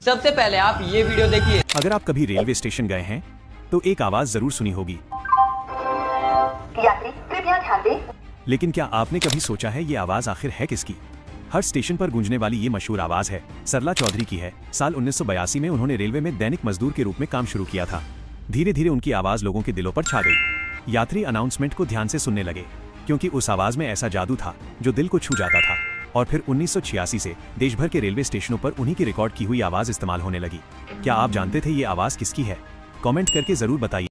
सबसे पहले आप ये वीडियो देखिए। अगर आप कभी रेलवे स्टेशन गए हैं तो एक आवाज जरूर सुनी होगी, यात्री कृपया ध्यान दें। लेकिन क्या आपने कभी सोचा है ये आवाज आखिर है किसकी? हर स्टेशन पर गूंजने वाली ये मशहूर आवाज है सरला चौधरी की है। साल 1982 में उन्होंने रेलवे में दैनिक मजदूर के रूप में काम शुरू किया था। धीरे धीरे उनकी आवाज लोगों के दिलों पर छा गई। यात्री अनाउंसमेंट को ध्यान से सुनने लगे क्योंकि उस आवाज में ऐसा जादू था जो दिल को छू जाता था। और फिर 1986 से देश भर के रेलवे स्टेशनों पर उन्हीं की रिकॉर्ड की हुई आवाज इस्तेमाल होने लगी। क्या आप जानते थे ये आवाज किसकी है? कमेंट करके जरूर बताइए।